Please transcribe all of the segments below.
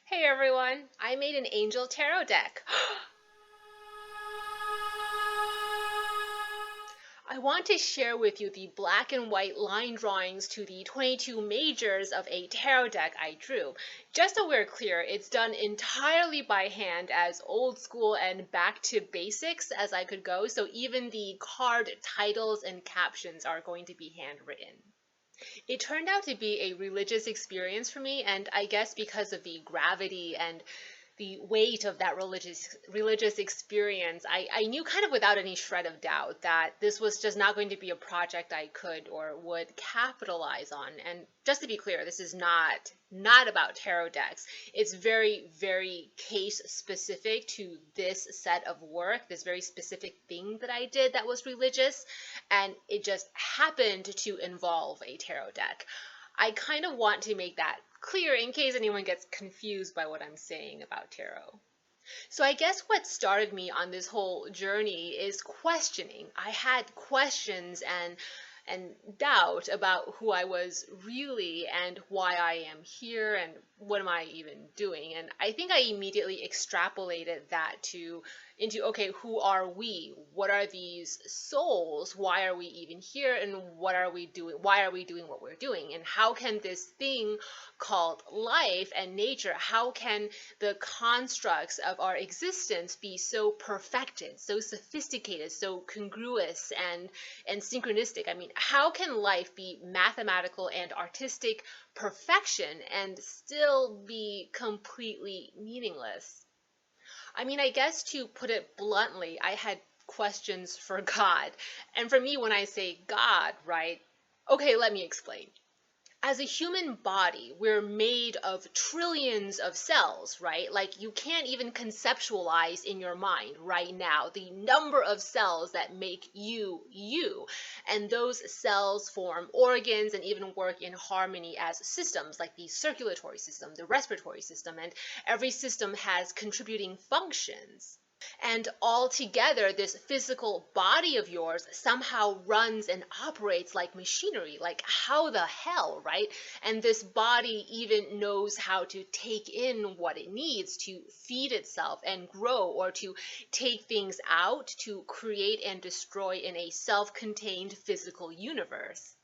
Hey everyone, I made an angel tarot deck. I want to share with you the black and white line drawings to the 22 majors of a tarot deck I drew. Just so we're clear, it's done entirely by hand, as old school and back to basics as I could go, so even the card titles and captions are going to be handwritten. It turned out to be a religious experience for me, and I guess because of the gravity and the weight of that religious experience, I knew kind of without any shred of doubt that this was just not going to be a project I could or would capitalize on. And just to be clear, this is not about tarot decks. It's very, very case specific to this set of work, this very specific thing that I did that was religious, and it just happened to involve a tarot deck. I kind of want to make that clear in case anyone gets confused by what I'm saying about tarot. So I guess what started me on this whole journey is questioning. I had questions and doubt about who I was really and why I am here and what am I even doing. And I think I immediately extrapolated that into okay, who are we? What are these souls? Why are we even here? And what are we doing? Why are we doing what we're doing? And how can this thing called life and nature, how can the constructs of our existence be so perfected, so sophisticated, so congruous and synchronistic? I mean, how can life be mathematical and artistic perfection and still be completely meaningless? I mean, I guess to put it bluntly, I had questions for God. And for me, when I say God, right? Okay, let me explain. As a human body, we're made of trillions of cells, right? Like you can't even conceptualize in your mind right now the number of cells that make you, you. And those cells form organs and even work in harmony as systems, like the circulatory system, the respiratory system, and every system has contributing functions. And all together, this physical body of yours somehow runs and operates like machinery. Like, how the hell, right? And this body even knows how to take in what it needs to feed itself and grow, or to take things out to create and destroy in a self contained physical universe.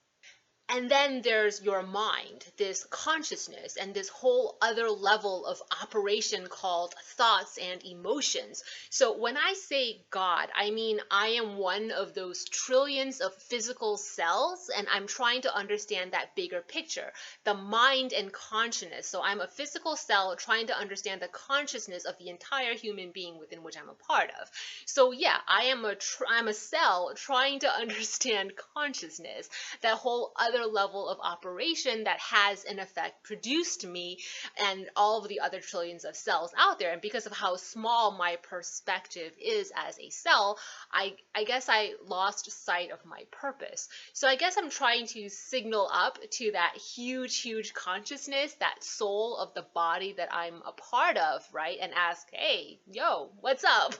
And then there's your mind, this consciousness, and this whole other level of operation called thoughts and emotions. So when I say God, I mean I am one of those trillions of physical cells, and I'm trying to understand that bigger picture, the mind and consciousness. So I'm a physical cell trying to understand the consciousness of the entire human being within which I'm a part of. So yeah, I'm a cell trying to understand consciousness, that whole other level of operation that has in effect produced me and all of the other trillions of cells out there. And because of how small my perspective is as a cell, I guess I lost sight of my purpose. So I guess I'm trying to signal up to that huge consciousness, that soul of the body that I'm a part of, right? And ask, hey, yo, what's up?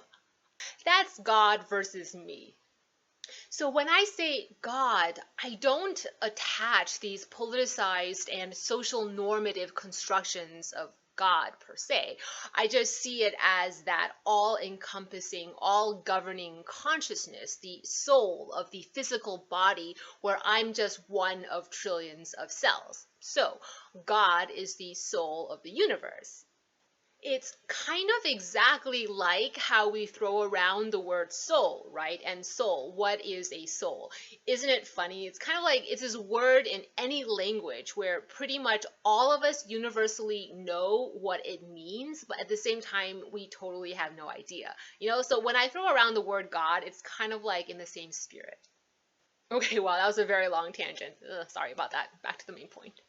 That's God versus me. So when I say God, I don't attach these politicized and social normative constructions of God per se. I just see it as that all encompassing, all governing consciousness, the soul of the physical body, where I'm just one of trillions of cells. So God is the soul of the universe. It's kind of exactly like how we throw around the word soul, right? And soul, what is a soul? Isn't it funny? It's kind of like it's this word in any language where pretty much all of us universally know what it means, but at the same time, we totally have no idea. So when I throw around the word God, it's kind of like in the same spirit. Okay, well, that was a very long tangent. Sorry about that. Back to the main point.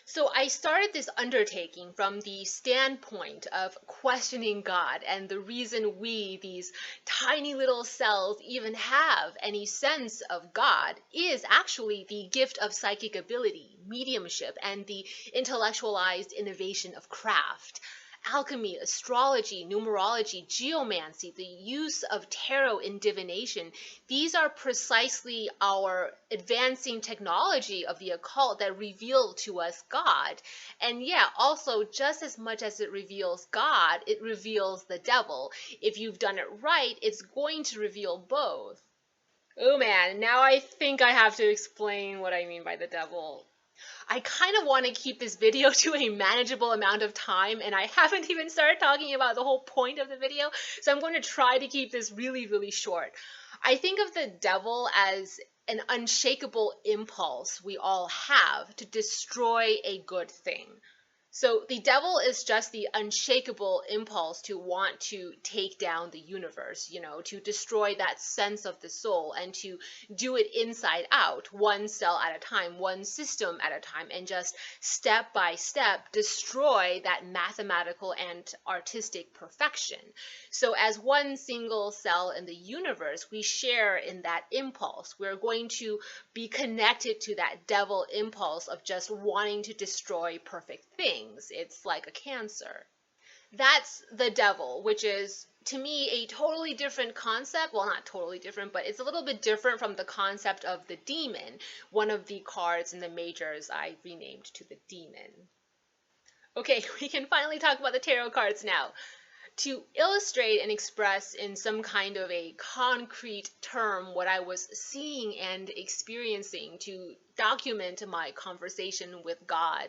So I started this undertaking from the standpoint of questioning God and the reason we, these tiny little cells, even have any sense of God is actually the gift of psychic ability, mediumship, and the intellectualized innovation of craft. alchemy, astrology, numerology, geomancy, the use of tarot in divination. These are precisely our advancing technology of the occult that reveal to us God. And yeah, also just as much as it reveals God, it reveals the devil. If you've done it right, it's going to reveal both. Oh man, now I think I have to explain what I mean by the devil. I kind of want to keep this video to a manageable amount of time, and I haven't even started talking about the whole point of the video, so I'm going to try to keep this really, really short. I think of the devil as an unshakable impulse we all have to destroy a good thing. So the devil is just the unshakable impulse to want to take down the universe, to destroy that sense of the soul and to do it inside out, one cell at a time, one system at a time, and just step by step destroy that mathematical and artistic perfection. So as one single cell in the universe, we share in that impulse. We're going to be connected to that devil impulse of just wanting to destroy perfect things. It's like a cancer. That's the devil, which is to me a totally different concept. Well, not totally different, but it's a little bit different from the concept of the demon, one of the cards in the majors I renamed to the demon. Okay, we can finally talk about the tarot cards now. To illustrate and express in some kind of a concrete term what I was seeing and experiencing, to document my conversation with God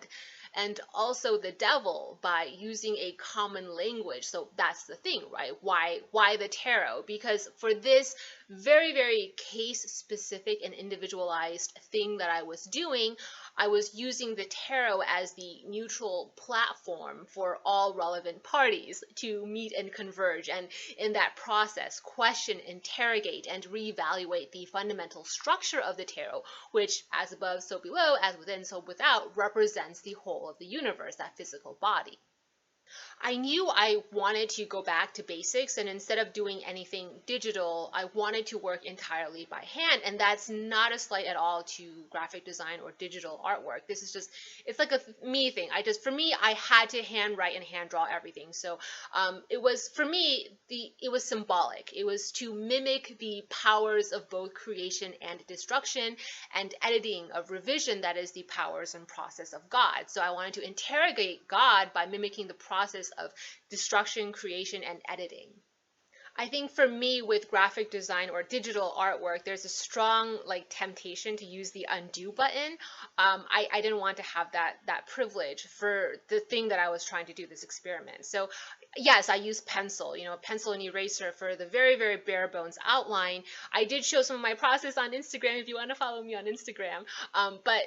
and also the devil by using a common language. So that's the thing, right? Why the tarot? Because for this very, very case specific and individualized thing that I was doing, I was using the tarot as the neutral platform for all relevant parties to meet and converge, and in that process, question, interrogate, and reevaluate the fundamental structure of the tarot, which, as above, so below, as within, so without, represents the whole of the universe, that physical body. I knew I wanted to go back to basics, and instead of doing anything digital, I wanted to work entirely by hand. And that's not a slight at all to graphic design or digital artwork. This is just, it's like a me thing. For me, I had to handwrite and hand draw everything. So it was, for me, it was symbolic. It was to mimic the powers of both creation and destruction, and editing of revision, that is the powers and process of God. So I wanted to interrogate God by mimicking the process of destruction, creation, and editing. I think for me with graphic design or digital artwork, there's a strong temptation to use the undo button. I didn't want to have that privilege for the thing that I was trying to do, this experiment. So yes, I use pencil, pencil and eraser for the very, very bare bones outline. I did show some of my process on Instagram if you want to follow me on Instagram. But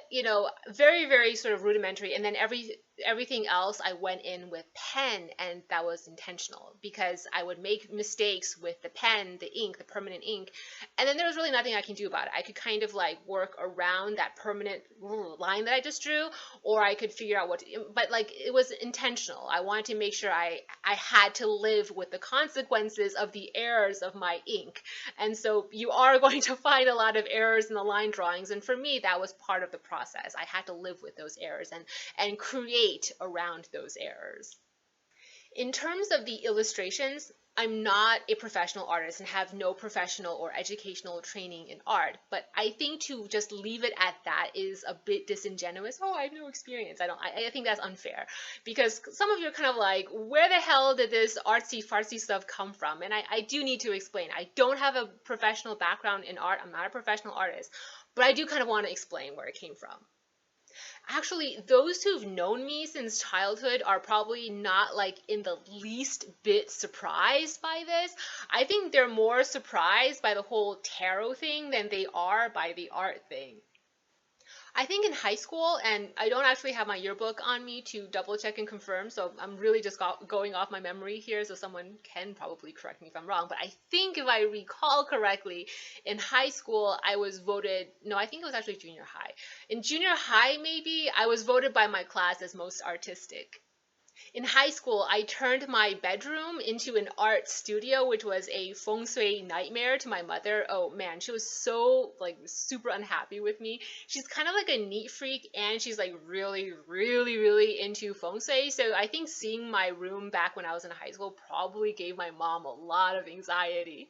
very, very sort of rudimentary. And then everything else I went in with pen, and that was intentional because I would make mistakes with the pen, the ink, the permanent ink, and then there was really nothing I can do about it. I could kind of work around that permanent line that I just drew, or I could figure out but it was intentional. I wanted to make sure I had to live with the consequences of the errors of my ink. And so you are going to find a lot of errors in the line drawings, and for me that was part of the process. I had to live with those errors and create around those errors. In terms of the illustrations, I'm not a professional artist and have no professional or educational training in art, but I think to just leave it at that is a bit disingenuous. Oh, I have no experience. I think that's unfair, because some of you are kind of like, where the hell did this artsy fartsy stuff come from? And I do need to explain. I don't have a professional background in art. I'm not a professional artist, but I do kind of want to explain where it came from. Actually, those who've known me since childhood are probably not in the least bit surprised by this. I think they're more surprised by the whole tarot thing than they are by the art thing. I think in high school, and I don't actually have my yearbook on me to double check and confirm, so I'm really just going off my memory here, so someone can probably correct me if I'm wrong, but I think if I recall correctly, in high school I was voted, no, I think it was actually junior high. In junior high maybe, I was voted by my class as most artistic. In high school, I turned my bedroom into an art studio, which was a feng shui nightmare to my mother. Oh man, she was so like super unhappy with me. She's kind of like a neat freak and she's like really, really, really into feng shui. So I think seeing my room back when I was in high school probably gave my mom a lot of anxiety.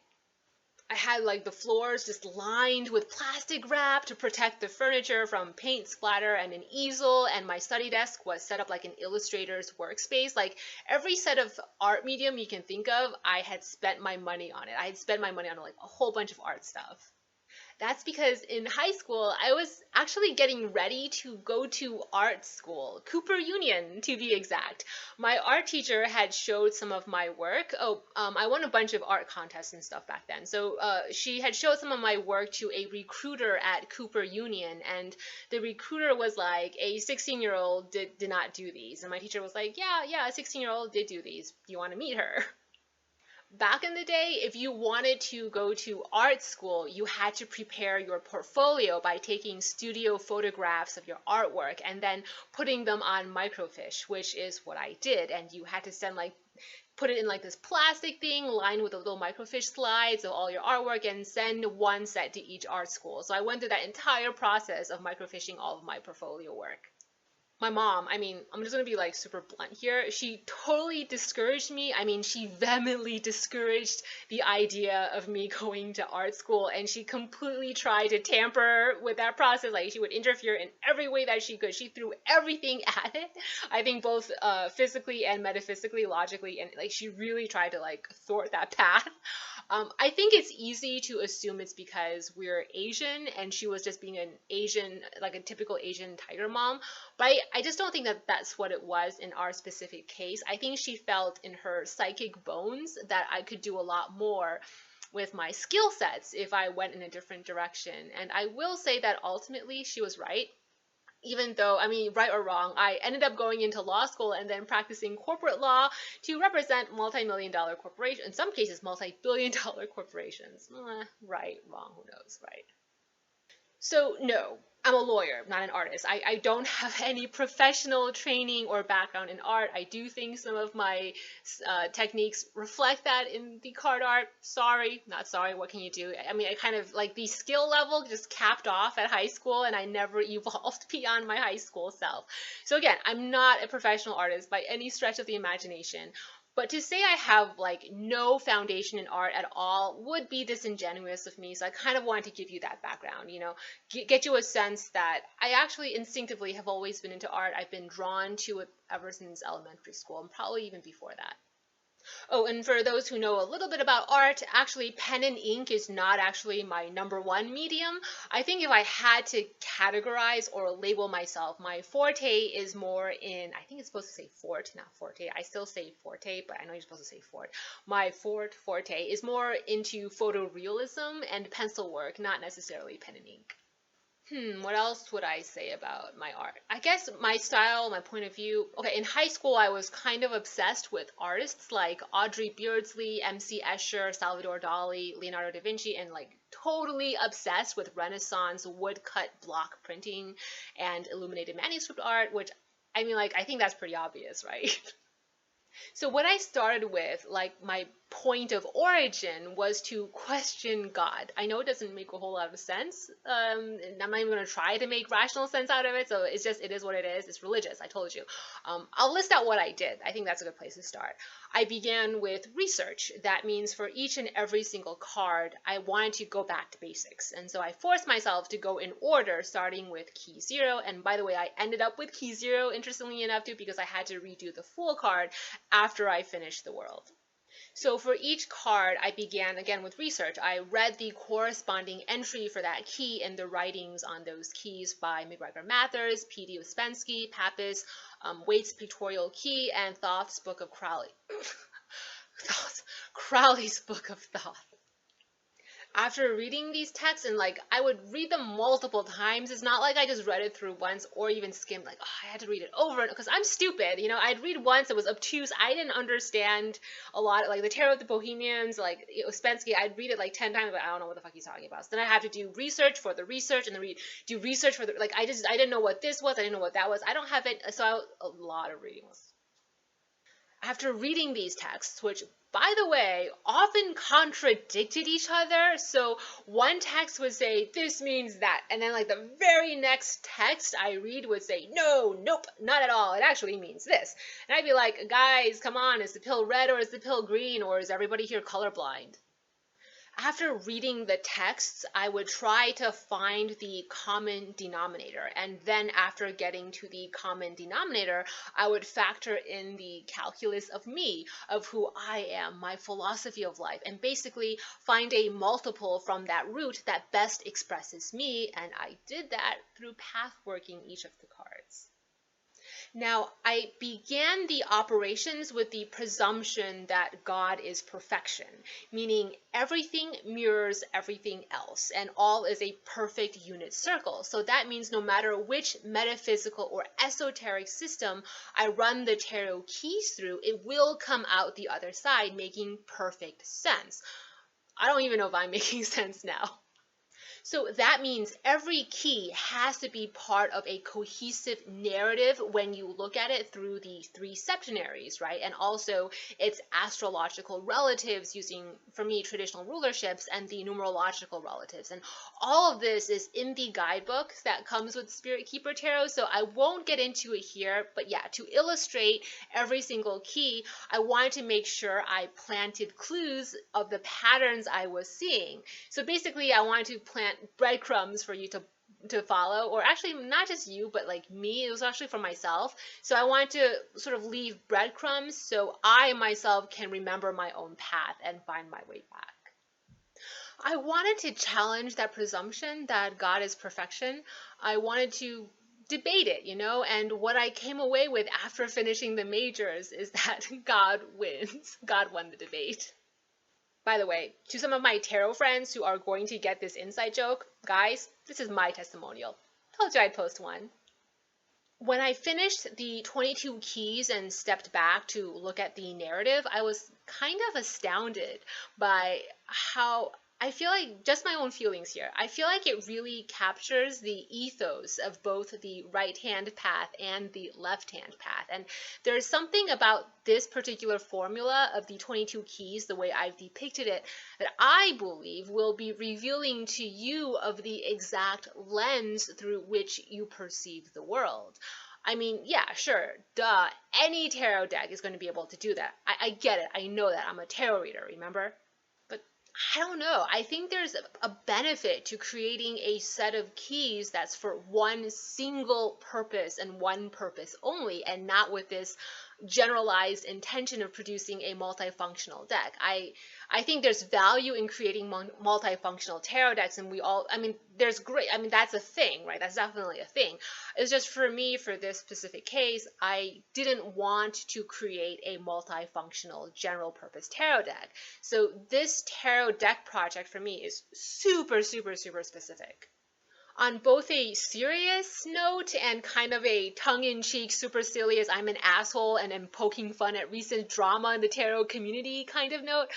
I had like the floors just lined with plastic wrap to protect the furniture from paint splatter and an easel, and my study desk was set up like an illustrator's workspace. Like every set of art medium you can think of, I had spent my money on it. I had spent my money on like a whole bunch of art stuff. That's because in high school, I was actually getting ready to go to art school, Cooper Union to be exact. My art teacher had showed some of my work. I won a bunch of art contests and stuff back then. So she had showed some of my work to a recruiter at Cooper Union, and the recruiter was like, a 16-year-old did not do these. And my teacher was like, yeah, a 16-year-old did do these. Do you want to meet her? Back in the day, if you wanted to go to art school, you had to prepare your portfolio by taking studio photographs of your artwork and then putting them on microfiche, which is what I did. And you had to send like put it in like this plastic thing lined with a little microfiche slides of all your artwork and send one set to each art school. So I went through that entire process of microfiching all of my portfolio work. My mom, I mean, I'm just gonna be like super blunt here. She totally discouraged me. I mean, she vehemently discouraged the idea of me going to art school, and she completely tried to tamper with that process. Like, she would interfere in every way that she could. She threw everything at it. I think both physically and metaphysically, logically, and like she really tried to like thwart that path. I think it's easy to assume it's because we're Asian, and she was just being an Asian, like a typical Asian tiger mom. But I just don't think that that's what it was in our specific case. I think she felt in her psychic bones that I could do a lot more with my skill sets if I went in a different direction. And I will say that ultimately she was right. Even though, I mean, right or wrong, I ended up going into law school and then practicing corporate law to represent multi-million dollar corporations, in some cases, multi-billion dollar corporations. Right, wrong, who knows, right? So, no, I'm a lawyer, not an artist. I don't have any professional training or background in art. I do think some of my techniques reflect that in the card art. Sorry, not sorry. What can you do? I mean, I kind of like the skill level just capped off at high school, and I never evolved beyond my high school self. So, again, I'm not a professional artist by any stretch of the imagination. But to say I have like no foundation in art at all would be disingenuous of me. So I kind of wanted to give you that background, get you a sense that I actually instinctively have always been into art. I've been drawn to it ever since elementary school and probably even before that. Oh, and for those who know a little bit about art, actually, pen and ink is not actually my number one medium. I think if I had to categorize or label myself, my forte is more in, I think it's supposed to say fort, not forte. I still say forte, but I know you're supposed to say fort. My forte is more into photorealism and pencil work, not necessarily pen and ink. What else would I say about my art? I guess my style, my point of view. Okay, in high school, I was kind of obsessed with artists like Audrey Beardsley, M.C. Escher, Salvador Dali, Leonardo da Vinci, and like totally obsessed with Renaissance woodcut block printing and illuminated manuscript art, which I mean, like, I think that's pretty obvious, right? So what I started with, like my point of origin, was to question God. I know it doesn't make a whole lot of sense. And I'm not even going to try to make rational sense out of it. So it's just, it is what it is. It's religious. I told you. I'll list out what I did. I think that's a good place to start. I began with research. That means for each and every single card, I wanted to go back to basics. And so I forced myself to go in order, starting with key 0. And by the way, I ended up with key 0, interestingly enough, too, because I had to redo the full card after I finished the world. So for each card, I began again with research. I read the corresponding entry for that key and the writings on those keys by McGregor Mathers, P.D. Ouspensky, Pappas, Waite's Pictorial Key, and Thoth's Book of Crowley. Crowley's Book of Thoth. After reading these texts, and like I would read them multiple times. It's not like I just read it through once or even skimmed, like, oh, I had to read it over, because I'm stupid. I'd read once, it was obtuse. I didn't understand a lot, like the Tarot of the Bohemians, like Ouspensky. I'd read it like 10 times, but I don't know what the fuck he's talking about. So then I have to do research for the research, and then do research for the, like, I didn't know what this was. I didn't know what that was. I don't have it. So a lot of reading was After reading these texts, which by the way, often contradicted each other. So one text would say, this means that. And then like the very next text I read would say, no, nope, not at all. It actually means this. And I'd be like, guys, come on, is the pill red or is the pill green or is everybody here colorblind? After reading the texts, I would try to find the common denominator. And then after getting to the common denominator, I would factor in the calculus of me, of who I am, my philosophy of life, and basically find a multiple from that root that best expresses me. And I did that through path working each of the cards. Now, I began the operations with the presumption that God is perfection, meaning everything mirrors everything else, and all is a perfect unit circle. So that means no matter which metaphysical or esoteric system I run the tarot keys through, it will come out the other side making perfect sense. I don't even know if I'm making sense now. So that means every key has to be part of a cohesive narrative when you look at it through the three septenaries, right? And also its astrological relatives using, for me, traditional rulerships and the numerological relatives. And all of this is in the guidebook that comes with Spirit Keeper Tarot, so I won't get into it here. But yeah, to illustrate every single key, I wanted to make sure I planted clues of the patterns I was seeing. So basically, I wanted to plant breadcrumbs for you to follow, or actually not just you, but like me. It was actually for myself. So I wanted to sort of leave breadcrumbs so I myself can remember my own path and find my way back. I wanted to challenge that presumption that God is perfection. I wanted to debate it, and what I came away with after finishing the majors is that God wins. God won the debate. By the way, to some of my tarot friends who are going to get this inside joke, guys, this is my testimonial. Told you I'd post one. When I finished the 22 keys and stepped back to look at the narrative, I was kind of astounded by how I feel like, just my own feelings here, I feel like it really captures the ethos of both the right-hand path and the left-hand path. And there's something about this particular formula of the 22 keys, the way I've depicted it, that I believe will be revealing to you of the exact lens through which you perceive the world. I mean, yeah, sure, duh, any tarot deck is going to be able to do that. I get it, I know that, I'm a tarot reader, remember? I don't know. I think there's a benefit to creating a set of keys that's for one single purpose and one purpose only, and not with this generalized intention of producing a multifunctional deck. I think there's value in creating multifunctional tarot decks, and there's great, that's a thing, right? That's definitely a thing. It's just for me, for this specific case, I didn't want to create a multifunctional general purpose tarot deck. So this tarot deck project for me is super, super, super specific. On both a serious note and kind of a tongue-in-cheek, supercilious, I'm an asshole and am poking fun at recent drama in the tarot community kind of note,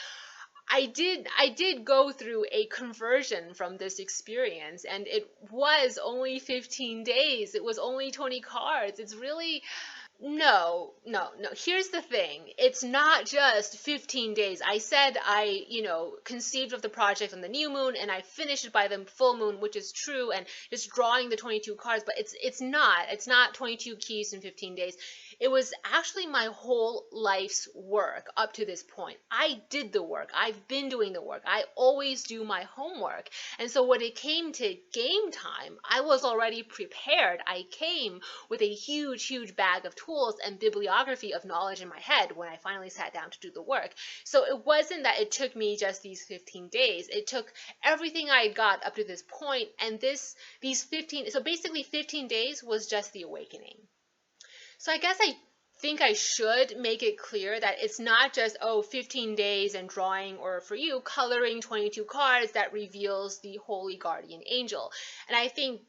I did go through a conversion from this experience, and it was only 15 days. It was only 20 cards. It's really, no. Here's the thing. It's not just 15 days. I said I, conceived of the project on the new moon and I finished it by the full moon, which is true, and just drawing the 22 cards, but it's not 22 keys in 15 days. It was actually my whole life's work up to this point. I did the work. I've been doing the work. I always do my homework. And so when it came to game time, I was already prepared. I came with a huge, huge bag of tools and bibliography of knowledge in my head when I finally sat down to do the work. So it wasn't that it took me just these 15 days. It took everything I got up to this point, and so basically 15 days was just the awakening. So I guess I think I should make it clear that it's not just, 15 days and drawing, or for you, coloring 22 cards that reveals the Holy Guardian Angel. And I think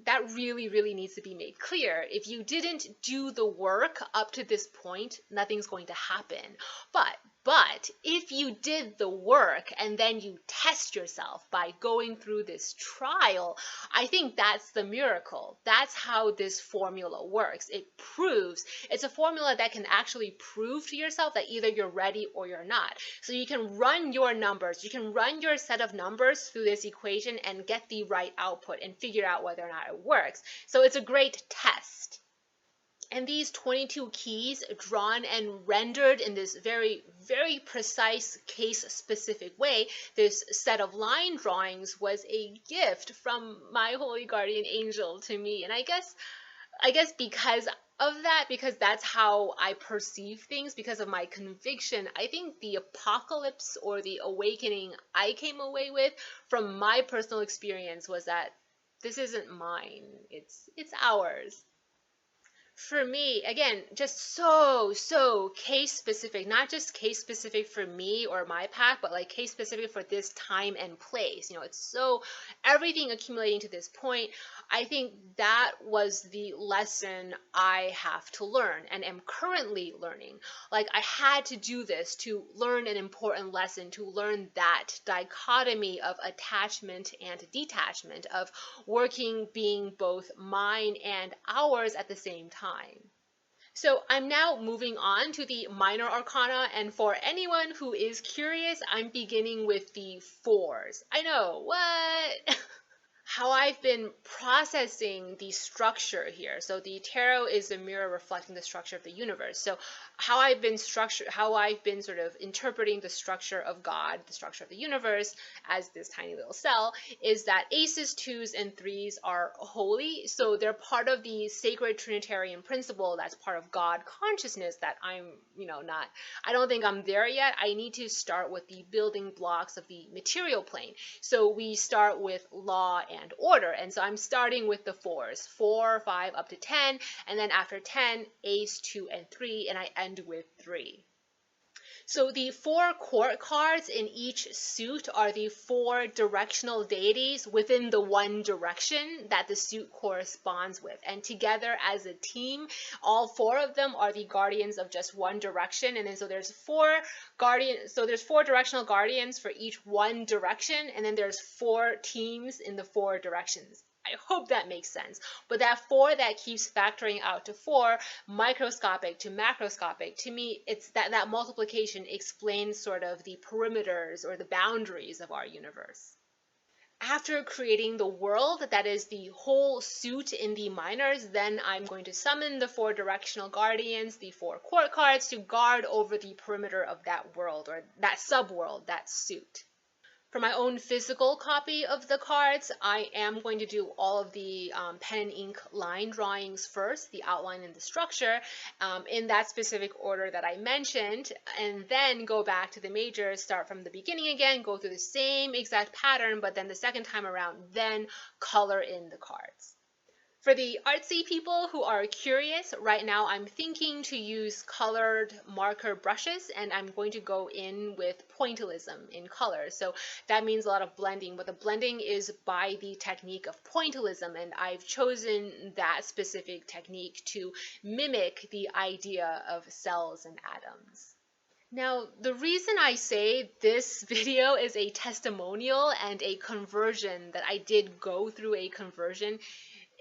that really, really needs to be made clear. If you didn't do the work up to this point, nothing's going to happen. But if you did the work and then you test yourself by going through this trial, I think that's the miracle. That's how this formula works. It's a formula that can actually prove to yourself that either you're ready or you're not. So you can run your numbers, you can run your set of numbers through this equation and get the right output and figure out whether or not it works. So it's a great test. And these 22 keys drawn and rendered in this very, very precise case-specific way, this set of line drawings was a gift from my holy guardian angel to me. And I guess because of that, because that's how I perceive things, because of my conviction, I think the apocalypse or the awakening I came away with from my personal experience was that this isn't mine, it's ours. For me, again, just so case specific, not just case specific for me or my path, but like case specific for this time and place. It's so everything accumulating to this point. I think that was the lesson I have to learn and am currently learning. Like, I had to do this to learn an important lesson, to learn that dichotomy of attachment and detachment, of working being both mine and ours at the same time. So I'm now moving on to the minor arcana, and for anyone who is curious, I'm beginning with the fours. I know, what? How I've been processing the structure here. So the tarot is a mirror reflecting the structure of the universe. So how I've been sort of interpreting the structure of God, the structure of the universe as this tiny little cell, is that aces, twos, and threes are holy. So they're part of the sacred Trinitarian principle that's part of God consciousness that I'm, not, I don't think I'm there yet. I need to start with the building blocks of the material plane. So we start with law and order. And so I'm starting with the fours, 4, 5, up to 10. And then after 10, ace, 2, and 3. And I end with 3. So the 4 court cards in each suit are the 4 directional deities within the one direction that the suit corresponds with. And together as a team, all 4 of them are the guardians of just one direction. And then so there's 4 directional guardians for each one direction, and then there's 4 teams in the 4 directions. I hope that makes sense. But that 4 that keeps factoring out to 4, microscopic to macroscopic, to me, it's that multiplication explains sort of the perimeters or the boundaries of our universe. After creating the world, that is the whole suit in the minors, then I'm going to summon the 4 directional guardians, the 4 court cards, to guard over the perimeter of that world or that subworld, that suit. For my own physical copy of the cards, I am going to do all of the pen and ink line drawings first, the outline and the structure, in that specific order that I mentioned, and then go back to the majors, start from the beginning again, go through the same exact pattern, but then the second time around, then color in the cards. For the artsy people who are curious, right now I'm thinking to use colored marker brushes, and I'm going to go in with pointillism in color. So that means a lot of blending, but the blending is by the technique of pointillism, and I've chosen that specific technique to mimic the idea of cells and atoms. Now, the reason I say this video is a testimonial and a conversion, that I did go through a conversion,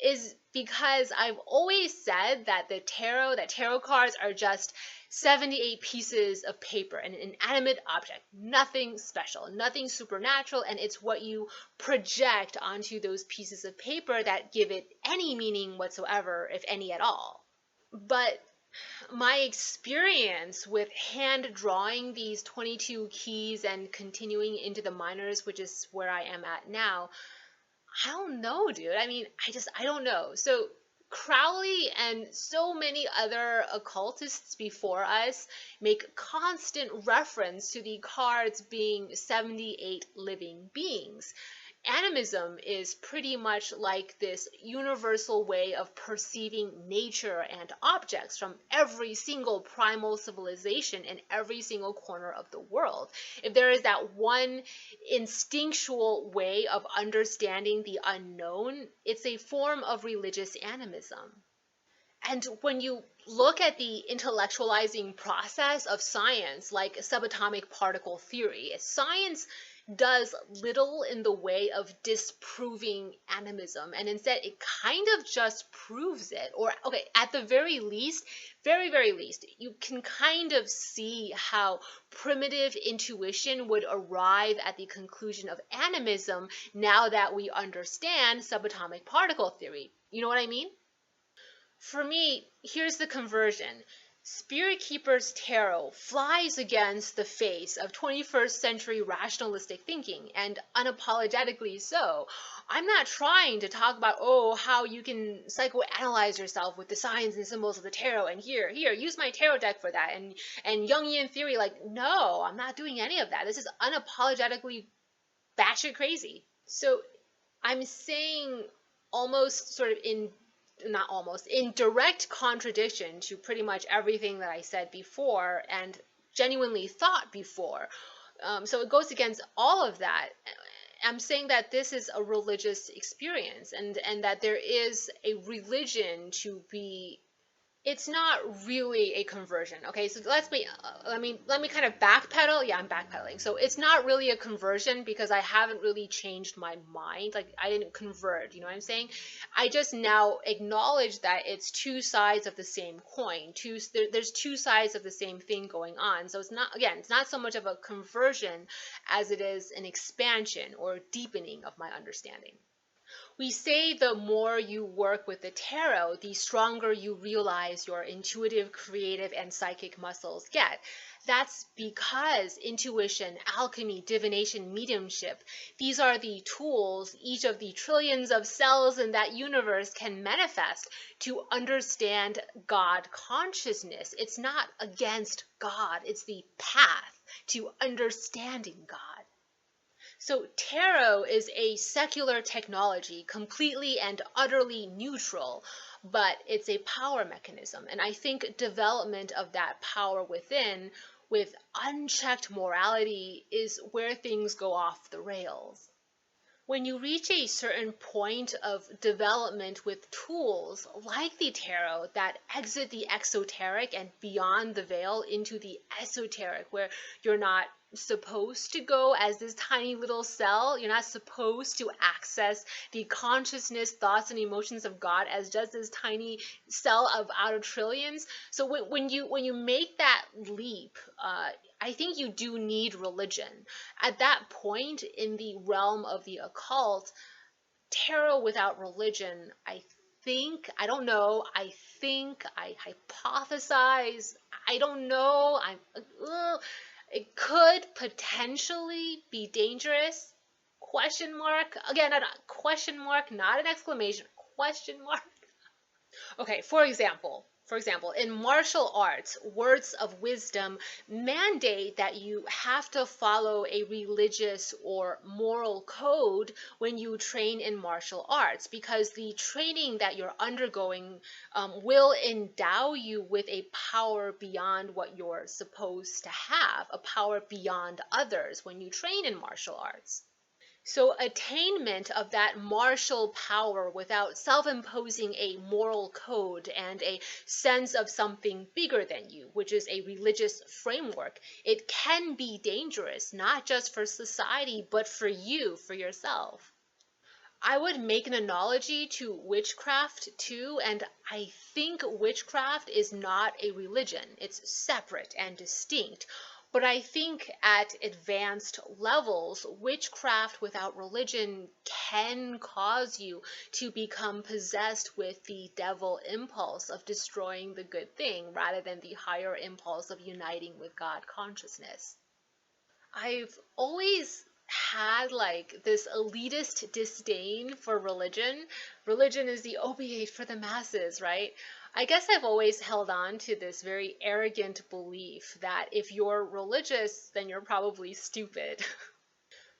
is because I've always said that tarot cards are just 78 pieces of paper, an inanimate object, nothing special, nothing supernatural, and it's what you project onto those pieces of paper that give it any meaning whatsoever, if any at all. But my experience with hand drawing these 22 keys and continuing into the minors, which is where I am at now, I don't know, dude. I mean, I don't know. So Crowley and so many other occultists before us make constant reference to the cards being 78 living beings. Animism is pretty much like this universal way of perceiving nature and objects from every single primal civilization in every single corner of the world. If there is that one instinctual way of understanding the unknown, it's a form of religious animism. And when you look at the intellectualizing process of science, like subatomic particle theory, science does little in the way of disproving animism, and instead it kind of just proves it. Or, okay, at the very least, very least, you can kind of see how primitive intuition would arrive at the conclusion of animism now that we understand subatomic particle theory. You know what I mean? For me, here's the conversion. Spirit Keeper's tarot flies against the face of 21st century rationalistic thinking, and unapologetically so. I'm not trying to talk about, oh, how you can psychoanalyze yourself with the signs and symbols of the tarot, and here, use my tarot deck for that, and Jungian theory. Like, no, I'm not doing any of that. This is unapologetically batshit crazy. So I'm saying almost sort of in not almost in direct contradiction to pretty much everything that I said before and genuinely thought before. So it goes against all of that. I'm saying that this is a religious experience, and that there is a religion to be. It's not really a conversion. Okay, so let me kind of backpedal. Yeah, I'm backpedaling. So it's not really a conversion because I haven't really changed my mind. Like, I didn't convert, you know what I'm saying? I just now acknowledge that it's two sides of the same coin. There's two sides of the same thing going on. So it's not so much of a conversion as it is an expansion or deepening of my understanding. We say the more you work with the tarot, the stronger you realize your intuitive, creative, and psychic muscles get. That's because intuition, alchemy, divination, mediumship, these are the tools each of the trillions of cells in that universe can manifest to understand God consciousness. It's not against God, it's the path to understanding God. So tarot is a secular technology, completely and utterly neutral, but it's a power mechanism. And I think development of that power within, with unchecked morality, is where things go off the rails. When you reach a certain point of development with tools like the tarot that exit the exoteric and beyond the veil into the esoteric, where you're not supposed to go as this tiny little cell, you're not supposed to access the consciousness, thoughts, and emotions of God as just this tiny cell of out of trillions. So when you make that leap, I think you do need religion. At that point in the realm of the occult, tarot without religion, I don't know, I think, I hypothesize, I don't know, it could potentially be dangerous. Question mark. Again, a question mark, not an exclamation. Question mark. Okay, for example, in martial arts, words of wisdom mandate that you have to follow a religious or moral code when you train in martial arts, because the training that you're undergoing will endow you with a power beyond what you're supposed to have, a power beyond others when you train in martial arts. So, attainment of that martial power without self imposing a moral code and a sense of something bigger than you, which is a religious framework, it can be dangerous, not just for society, but for you, for yourself. I would make an analogy to witchcraft too, and I think witchcraft is not a religion. It's separate and distinct. But I think at advanced levels, witchcraft without religion can cause you to become possessed with the devil impulse of destroying the good thing rather than the higher impulse of uniting with God consciousness. I've always had like this elitist disdain for religion. Religion is the opiate for the masses, right? I guess I've always held on to this very arrogant belief that if you're religious, then you're probably stupid.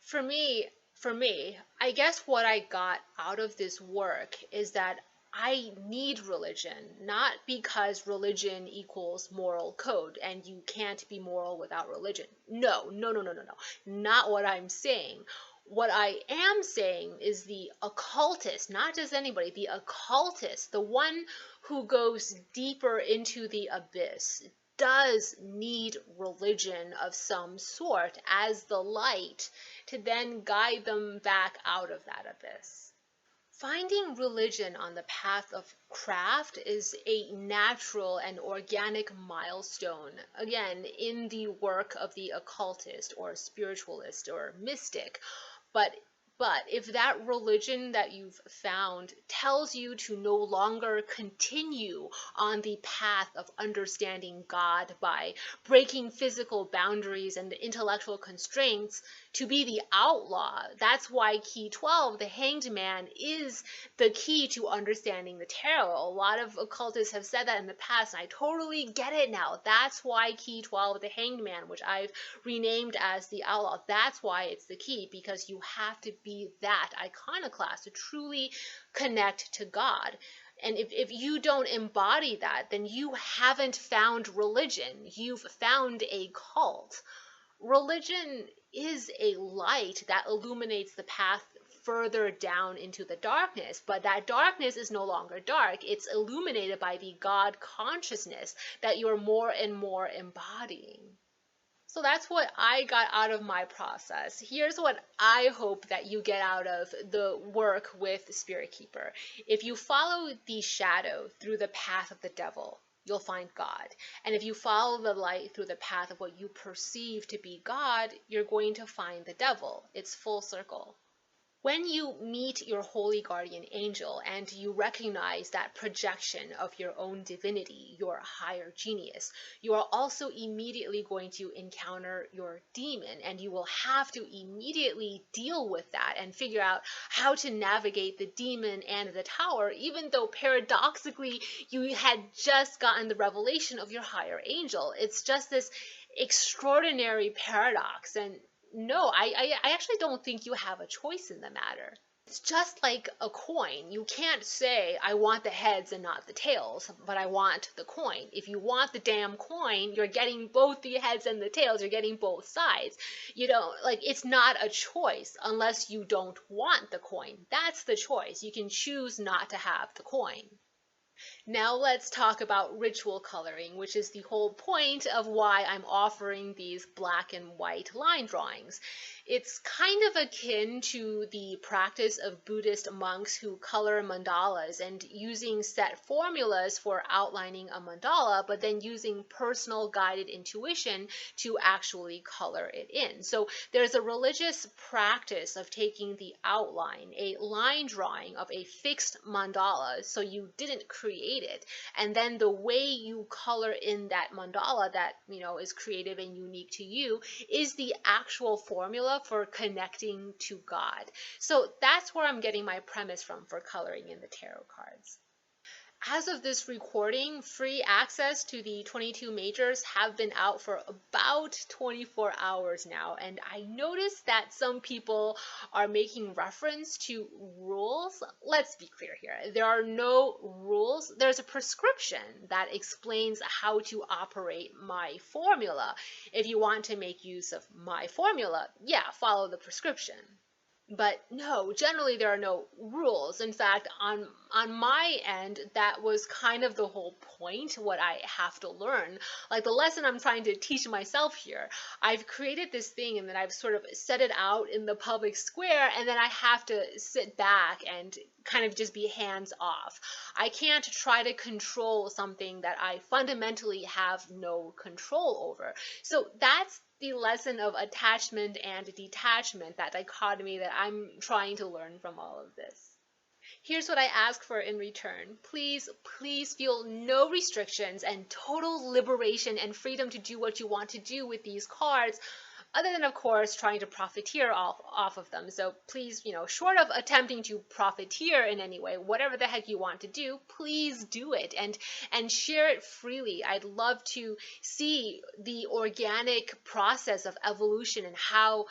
For me, For me, I guess what I got out of this work is that I need religion, not because religion equals moral code and you can't be moral without religion. No, no, no, no, no, no. Not what I'm saying. What I am saying is the occultist, not just anybody, the occultist, the one who goes deeper into the abyss, does need religion of some sort as the light to then guide them back out of that abyss. Finding religion on the path of craft is a natural and organic milestone, again, in the work of the occultist or spiritualist or mystic. But but if that religion that you've found tells you to no longer continue on the path of understanding God by breaking physical boundaries and the intellectual constraints to be the outlaw, that's why key 12, the hanged man, is the key to understanding the tarot. A lot of occultists have said that in the past, and I totally get it now. That's why key 12, the hanged man, which I've renamed as the outlaw, that's why it's the key, because you have to be that iconoclast to truly connect to God. And if you don't embody that, then you haven't found religion. You've found a cult. Religion is a light that illuminates the path further down into the darkness, but that darkness is no longer dark. It's illuminated by the God consciousness that you're more and more embodying. So that's what I got out of my process. Here's what I hope that you get out of the work with Spirit Keeper. If you follow the shadow through the path of the devil, you'll find God. And if you follow the light through the path of what you perceive to be God, you're going to find the devil. It's full circle. When you meet your holy guardian angel and you recognize that projection of your own divinity, your higher genius, you are also immediately going to encounter your demon, and you will have to immediately deal with that and figure out how to navigate the demon and the tower, even though paradoxically you had just gotten the revelation of your higher angel. It's just this extraordinary paradox, and no, I actually don't think you have a choice in the matter. It's just like a coin. You can't say, I want the heads and not the tails, but I want the coin. If you want the damn coin, you're getting both the heads and the tails. You're getting both sides. You know, like, it's not a choice unless you don't want the coin. That's the choice. You can choose not to have the coin. Now let's talk about ritual coloring, which is the whole point of why I'm offering these black and white line drawings. It's kind of akin to the practice of Buddhist monks who color mandalas and using set formulas for outlining a mandala, but then using personal guided intuition to actually color it in. So there's a religious practice of taking the outline, a line drawing of a fixed mandala, so you didn't create it, and then the way you color in that mandala that, you know, is creative and unique to you is the actual formula for connecting to God. So that's where I'm getting my premise from for coloring in the tarot cards. As of this recording, free access to the 22 majors have been out for about 24 hours now, and I noticed that some people are making reference to rules. Let's be clear here. There are no rules. There's a prescription that explains how to operate my formula. If you want to make use of my formula, yeah, follow the prescription. But no, generally there are no rules. In fact, on my end, that was kind of the whole point, what I have to learn. Like the lesson I'm trying to teach myself here. I've created this thing and then I've sort of set it out in the public square, and then I have to sit back and kind of just be hands off. I can't try to control something that I fundamentally have no control over. So that's the lesson of attachment and detachment, that dichotomy that I'm trying to learn from all of this. Here's what I ask for in return. Please, please feel no restrictions and total liberation and freedom to do what you want to do with these cards. other than, of course, trying to profiteer off of them. So please, short of attempting to profiteer in any way, whatever the heck you want to do, please do it and share it freely. I'd love to see the organic process of evolution and how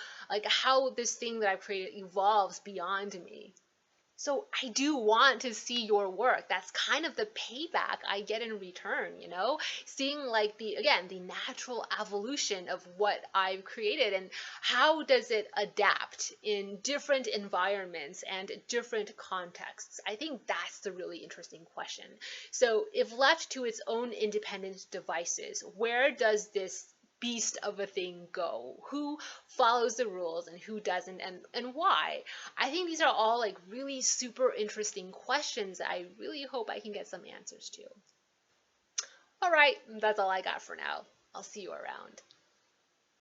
this thing that I've created evolves beyond me. So I do want to see your work. That's kind of the payback I get in return. Seeing like the natural evolution of what I've created and how does it adapt in different environments and different contexts. I think that's the really interesting question. So if left to its own independent devices, where does this beast of a thing go? Who follows the rules and who doesn't, and why? I think these are all like really super interesting questions that I really hope I can get some answers to. All right, that's all I got for now. I'll see you around.